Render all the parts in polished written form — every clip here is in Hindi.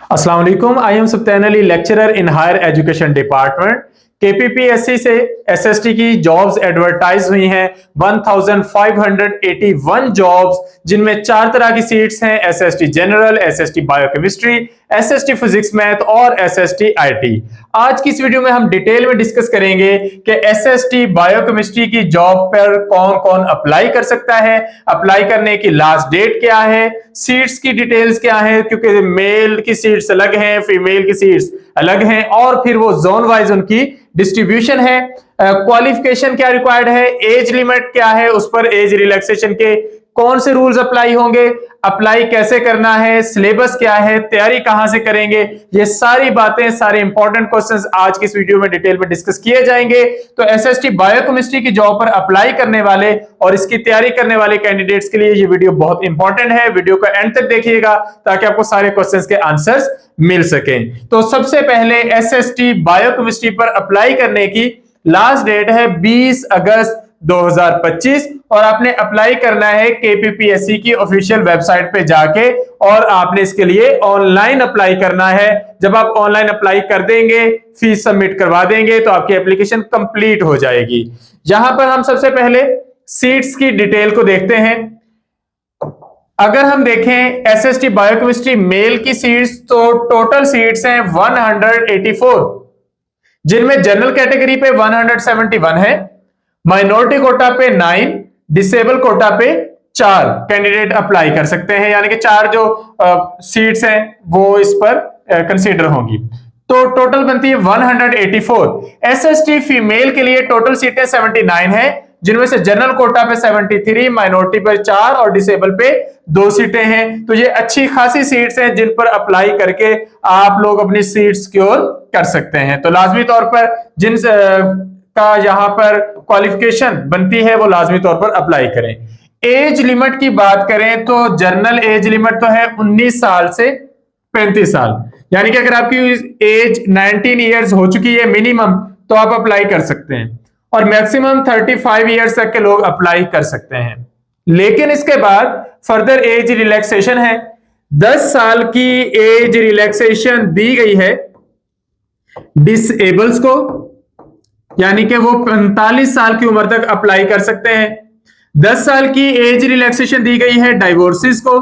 अस्सलाम वालेकुम। I am Subtan Ali, lecturer in higher education department. KPPSC से एसएसटी की जॉब्स एडवर्टाइज हुई हैं 1581 जॉब्स, जिनमें 4 तरह की सीट्स हैं: SST general, SST biochemistry, SST physics math और एसएसटी आईटी। आज की इस वीडियो में हम डिटेल में डिस्कस करेंगे कि एसएसटी बायोकेमिस्ट्री की जॉब पर कौन कौन अप्लाई कर सकता है, अप्लाई करने की लास्ट डेट क्या है, सीट्स की डिटेल्स क्या है, क्योंकि मेल की सीट्स अलग हैं, फीमेल की सीट्स अलग हैं, और फिर वो जोन वाइज उनकी डिस्ट्रीब्यूशन है। क्वालिफिकेशन क्या रिक्वायर्ड है, एज लिमिट क्या है, उस पर एज रिलैक्सेशन के कौन से रूल्स अप्लाई होंगे, अप्लाई कैसे करना है, सिलेबस क्या है, तैयारी कहां से करेंगे, ये सारी बातें, सारे इंपॉर्टेंट क्वेश्चंस आज की इस वीडियो में डिटेल में डिस्कस किए जाएंगे। तो एसएसटी बायोकेमिस्ट्री की जॉब पर अप्लाई करने वाले और इसकी तैयारी करने वाले कैंडिडेट्स के लिए ये वीडियो बहुत इंपॉर्टेंट है। वीडियो को एंड तक देखिएगा ताकि आपको सारे क्वेश्चंस के आंसर्स मिल सकें। तो सबसे पहले एसएसटी बायोकेमिस्ट्री पर अप्लाई करने की लास्ट डेट है 20 अगस्त 2025 और आपने अप्लाई करना है केपीपीएससी की ऑफिशियल वेबसाइट पे जाके, और आपने इसके लिए ऑनलाइन अप्लाई करना है। जब आप ऑनलाइन अप्लाई कर देंगे, फीस सबमिट करवा देंगे, तो आपकी एप्लीकेशन कंप्लीट हो जाएगी। यहां पर हम सबसे पहले सीट्स की डिटेल को देखते हैं। अगर हम देखें एसएसटी बायोकेमिस्ट्री मेल की सीट्स, तो टोटल सीट्स हैं 184, जिनमें जनरल कैटेगरी पे 171 है, माइनॉरिटी कोटा पे 9, डिसेबल कोटा पे 4 कैंडिडेट अप्लाई कर सकते हैं, यानी कि 4 जो सीट्स हैं वो इस पर कंसीडर होंगी। तो टोटल बनती है 184। एसएसटी फीमेल के लिए टोटल सीटें 79 है, जिनमें से जनरल कोटा पे 73, माइनॉरिटी पे 4 और डिसेबल पे 2 सीटें हैं। तो ये अच्छी खासी सीट्स हैं जिन पर अप्लाई करके आप लोग अपनी सीट सिक्योर कर सकते हैं। तो लाजमी तौर पर जिन का यहाँ पर क्वालिफिकेशन बनती है वो लाजमी तौर पर अप्लाई करें। एज लिमिट की बात करें तो जनरल एज लिमिट तो है 19 साल से 35 साल, यानी कि अगर आपकी एज 19 ईयर्स हो चुकी है मिनिमम, तो आप अप्लाई कर सकते हैं, और मैक्सिमम 35 ईयर्स तक के लोग अप्लाई कर सकते हैं। लेकिन इसके बाद फर्दर एज रिलैक्सेशन है, 10 साल की एज रिलैक्सेशन दी गई है डिसेबल्स को, यानी कि वो 45 साल की उम्र तक अप्लाई कर सकते हैं। 10 साल की एज रिलैक्सेशन दी गई है डाइवोर्सिस को,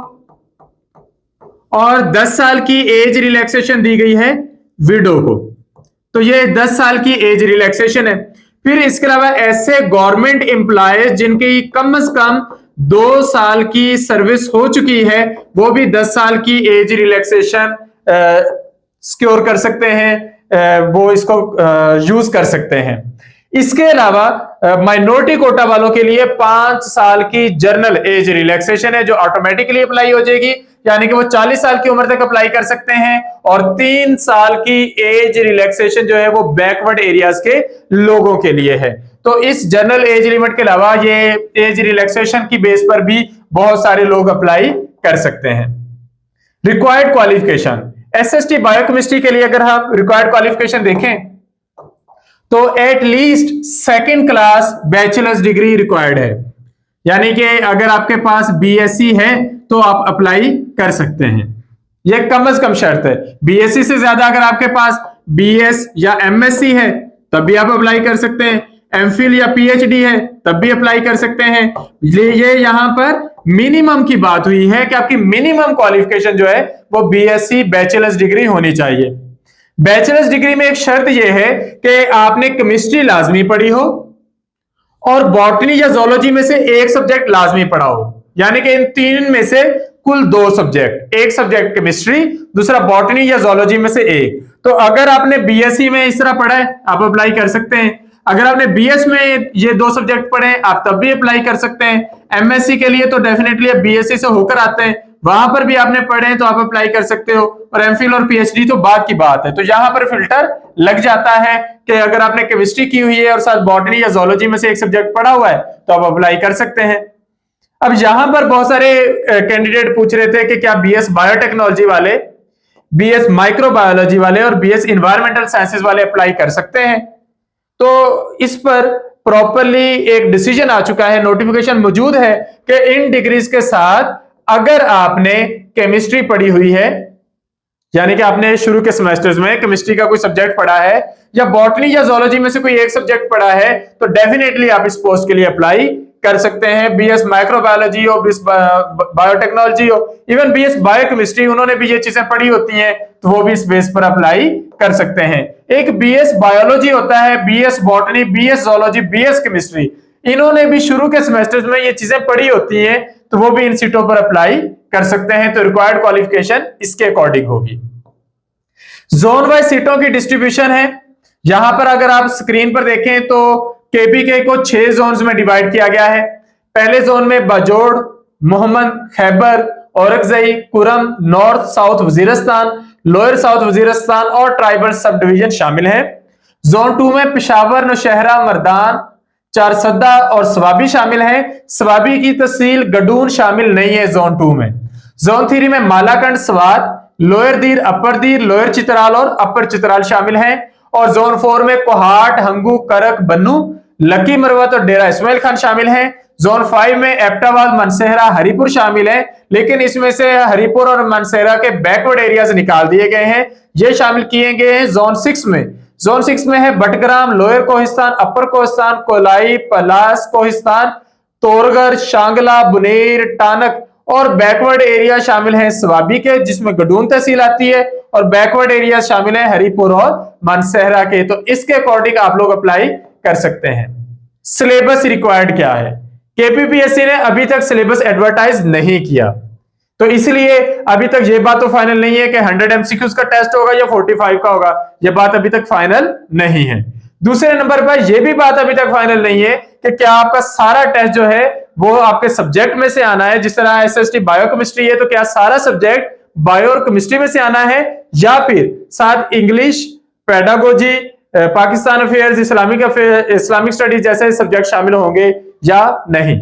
और 10 साल की एज रिलैक्सेशन दी गई है विडो को। तो ये 10 साल की एज रिलैक्सेशन है। फिर इसके अलावा ऐसे गवर्नमेंट एम्प्लॉयज जिनकी कम से कम 2 साल की सर्विस हो चुकी है, वो भी 10 साल की एज रिलैक्सेशन सिक्योर कर सकते हैं, वो इसको यूज कर सकते हैं। इसके अलावा माइनॉरिटी कोटा वालों के लिए 5 साल की जर्नल एज रिलैक्सेशन है, जो ऑटोमेटिकली अप्लाई हो जाएगी, यानी कि वो 40 साल की उम्र तक अप्लाई कर सकते हैं। और 3 साल की एज रिलैक्सेशन जो है वो बैकवर्ड एरियाज के लोगों के लिए है। तो इस जनरल एज लिमिट के अलावा ये एज रिलैक्सेशन की बेस पर भी बहुत सारे लोग अप्लाई कर सकते हैं। रिक्वायर्ड क्वालिफिकेशन एसएसटी बायोकेमिस्ट्री के लिए अगर हम रिक्वायर्ड क्वालिफिकेशन देखें तो at least 2nd class bachelors degree required है, यानी कि अगर आपके पास बीएससी है तो आप अप्लाई कर सकते हैं। यह कम से कम शर्त है। बीएससी से ज्यादा अगर आपके पास बीएस या एमएससी है तब भी आप अप्लाई कर सकते हैं, एमफिल या पीएचडी है तब भी अप्लाई कर सकते हैं। ये यहां पर मिनिमम की बात हुई है कि आपकी मिनिमम क्वालिफिकेशन जो है वो बीएससी बैचलर्स डिग्री होनी चाहिए। बैचलर्स डिग्री में एक शर्त यह है कि आपने केमिस्ट्री लाजमी पढ़ी हो और बॉटनी या जोलॉजी में से एक सब्जेक्ट लाजमी पढ़ा हो, यानी कि इन 3 में से कुल 2 सब्जेक्ट, एक सब्जेक्ट केमिस्ट्री, दूसरा बॉटनी या जोलॉजी में से एक। तो अगर आपने बीएससी में इस तरह पढ़ा है आप अप्लाई कर सकते हैं। अगर आपने बीएस में ये 2 सब्जेक्ट पढ़े आप तब भी अप्लाई कर सकते हैं। एमएससी के लिए तो डेफिनेटली आप बीएससी से होकर आते हैं, वहां पर भी आपने पढ़े हैं तो आप अप्लाई कर सकते हो, और एमफिल और पीएचडी तो बाद की बात है। तो यहां पर फिल्टर लग जाता है कि अगर आपने केमिस्ट्री की हुई है और साथ बॉटनी या जोलॉजी में से एक सब्जेक्ट पढ़ा हुआ है तो आप अप्लाई कर सकते हैं। अब यहां पर बहुत सारे कैंडिडेट पूछ रहे थे कि क्या बीएस बायोटेक्नोलॉजी वाले, बीएस माइक्रोबायोलॉजी वाले और बीएस इन्वायरमेंटल साइंसेज वाले अप्लाई कर सकते हैं। तो इस पर प्रॉपरली एक डिसीजन आ चुका है, नोटिफिकेशन मौजूद है कि इन डिग्रीज के साथ अगर आपने केमिस्ट्री पढ़ी हुई है यानी कि आपने शुरू के सेमेस्टर्स में केमिस्ट्री का कोई सब्जेक्ट पढ़ा है या बॉटनी या जोलॉजी में से कोई एक सब्जेक्ट पढ़ा है, तो डेफिनेटली आप इस पोस्ट के लिए अप्लाई कर सकते हैं। बीएस माइक्रोबायोलॉजी हो, बीएस बायोटेक्नोलॉजी हो, इवन बीएस बायोकेमिस्ट्री, उन्होंने भी ये चीजें पढ़ी होती हैं, तो वो भी इस बेस पर अप्लाई कर सकते हैं। एक बीएस बायोलॉजी होता है, BS botany, BS zoology, BS chemistry, इन्होंने भी शुरू के सेमेस्टर्स में ये चीजें पढ़ी होती हैं, तो वो भी इन सीटों पर अप्लाई कर सकते हैं। तो रिक्वायर्ड क्वालिफिकेशन इसके अकॉर्डिंग होगी। जोन वाइज सीटों की डिस्ट्रीब्यूशन है। यहां पर अगर आप स्क्रीन पर देखें तो केपीके को 6 जोन्स में डिवाइड किया गया है। पहले जोन में Bajaur, Mohammad, Khyber, Orakzai, Kurram, north south Waziristan, lower south Waziristan और ट्राइबल सब डिवीजन शामिल हैं। जोन 2 में पेशावर, नौशहरा, मर्दान, चारसद्दा और स्वाबी शामिल हैं। स्वाबी की तहसील गडून शामिल नहीं है जोन 2 में। जोन 3 में मालाकंड, स्वात, लोअर दीर, अपर दीर, लोअर चित्राल और अपर चित्राल शामिल हैं। और जोन 4 में कोहाट, हंगू, करक, बन्नू, लकी मरवत और डेरा इस्माइल खान शामिल हैं। जोन 5 में एबटाबाद, मनसेहरा, हरिपुर शामिल हैं, लेकिन इसमें से हरिपुर और मनसेहरा के बैकवर्ड एरियाज निकाल दिए गए हैं, ये शामिल किए गए हैं जोन 6 में। जोन 6 में है बटग्राम, लोअर कोहिस्तान, अपर कोहिस्तान, कोलाई, पलास कोहिस्तान, तोरगर, शांगला, बुनेर, टानक और बैकवर्ड एरिया शामिल हैं स्वाबी के, जिसमें गडून तहसील आती है, और बैकवर्ड एरिया शामिल हैं हरिपुर और मानसेहरा के। तो इसके अकॉर्डिंग आप लोग अप्लाई कर सकते हैं। सिलेबस रिक्वायर्ड क्या है? केपीपीएससी ने अभी तक सिलेबस एडवर्टाइज नहीं किया, तो इसलिए अभी तक ये बात तो फाइनल नहीं है कि 100 एमसीक्यूज का टेस्ट होगा या 45 का होगा, ये बात अभी तक फाइनल नहीं है। दूसरे नंबर पर यह भी बात अभी तक फाइनल नहीं है कि क्या आपका सारा टेस्ट जो है वो आपके सब्जेक्ट में से आना है। जिस तरह एसएसटी बायोकेमिस्ट्री है, तो क्या सारा सब्जेक्ट बायो और केमिस्ट्री में से आना है, या फिर साथ English, pedagogy, Pakistan affairs, Islamic studies जैसे सब्जेक्ट शामिल होंगे या नहीं,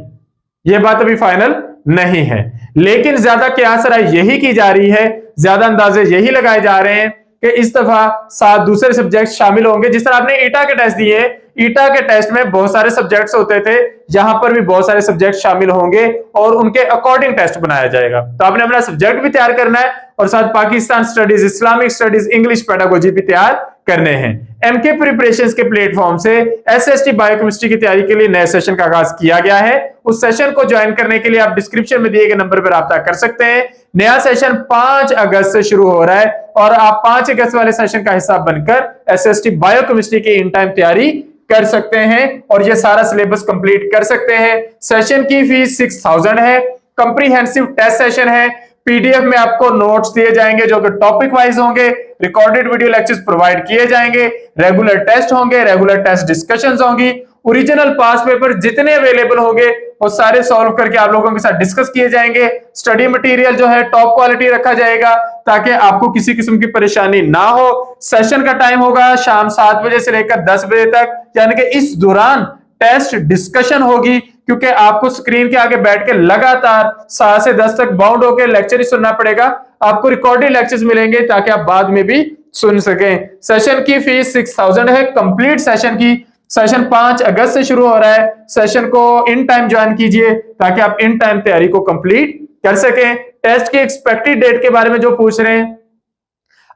यह बात अभी फाइनल नहीं है। लेकिन ज्यादा क्यास राय यही की जा रही है, ज्यादा अंदाजे यही लगाए जा रहे हैं कि इस दफा 7 दूसरे सब्जेक्ट शामिल होंगे। जिस तरह आपने ईटा के टेस्ट दिए, ईटा के टेस्ट में बहुत सारे सब्जेक्ट्स होते थे, यहां पर भी बहुत सारे सब्जेक्ट शामिल होंगे और उनके अकॉर्डिंग टेस्ट बनाया जाएगा। तो आपने अपना सब्जेक्ट भी तैयार करना है और साथ Pakistan studies, Islamic studies, English, pedagogy भी तैयार करने हैं। एमके प्रिपरेशंस के प्लेटफॉर्म से एसएसटी बायोकेमिस्ट्री की तैयारी के लिए नए सेशन का आगाज किया गया है। उस सेशन को ज्वाइन करने के लिए आप डिस्क्रिप्शन में दिए गए नंबर पर राब्ता कर सकते हैं। नया सेशन 5 अगस्त से शुरू हो रहा है और आप 5 अगस्त वाले सेशन का हिस्सा बनकर एसएसटी बायोकेमिस्ट्री की इन टाइम तैयारी कर सकते हैं और ये सारा सिलेबस कंप्लीट कर सकते हैं। सेशन की फीस 6000 है। कंप्रीहेंसिव टेस्ट सेशन है। पीडीएफ में आपको नोट्स दिए जाएंगे जो कि टॉपिक वाइज होंगे। रिकॉर्डेड वीडियो लेक्चर्स प्रोवाइड किए जाएंगे। रेगुलर टेस्ट होंगे, रेगुलर टेस्ट डिस्कशंस होंगी। ओरिजिनल पास पेपर जितने अवेलेबल होंगे वो सारे सॉल्व करके आप लोगों के साथ डिस्कस किए जाएंगे। स्टडी मटेरियल जो है टॉप क्वालिटी रखा जाएगा ताकि आपको किसी किस्म की परेशानी ना हो। सेशन का टाइम होगा शाम 7 बजे से लेकर 10 बजे तक, यानी कि इस दौरान टेस्ट डिस्कशन होगी, क्योंकि आपको स्क्रीन के आगे बैठ के लगातार 7 से 10 तक बाउंड होकर लेक्चर ही सुनना पड़ेगा। आपको रिकॉर्डेड लेक्चर्स मिलेंगे ताकि आप बाद में भी सुन सकें। सेशन की फीस 6000 है कंप्लीट सेशन की। सेशन 5 अगस्त से शुरू हो रहा है। सेशन को इन टाइम ज्वाइन कीजिए ताकि आप इन टाइम तैयारी को कंप्लीट कर सकें। टेस्ट की एक्सपेक्टेड डेट के बारे में जो पूछ रहे हैं,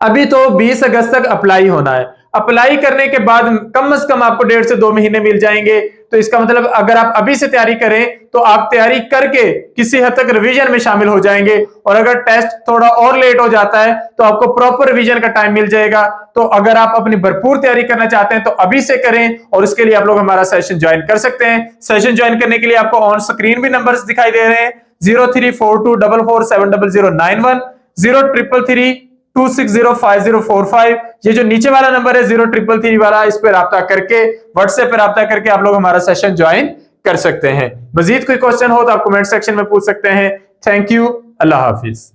अभी तो 20 अगस्त तक अप्लाई होना है। अप्लाई करने के बाद कम से कम आपको 1.5 से 2 महीने मिल जाएंगे। तो इसका मतलब अगर आप अभी से तैयारी करें तो आप तैयारी करके किसी हद तक रिवीजन में शामिल हो जाएंगे, और अगर टेस्ट थोड़ा और लेट हो जाता है तो आपको प्रॉपर रिवीजन का टाइम मिल जाएगा। तो अगर आप अपनी भरपूर तैयारी करना चाहते हैं तो अभी से करें, और इसके लिए आप लोग हमारा सेशन ज्वाइन कर सकते हैं। सेशन ज्वाइन करने के लिए आपको ऑन स्क्रीन भी नंबर्स दिखाई दे रहे हैं। 0342447091, 033326505045। ये जो नीचे वाला नंबर है 0333 वाला, इस पे राब्ता करके, व्हाट्सएप पे राब्ता करके आप लोग हमारा सेशन ज्वाइन कर सकते हैं। मजीद कोई क्वेश्चन हो तो आप कमेंट सेक्शन में पूछ सकते हैं। Thank you. Allah Hafiz.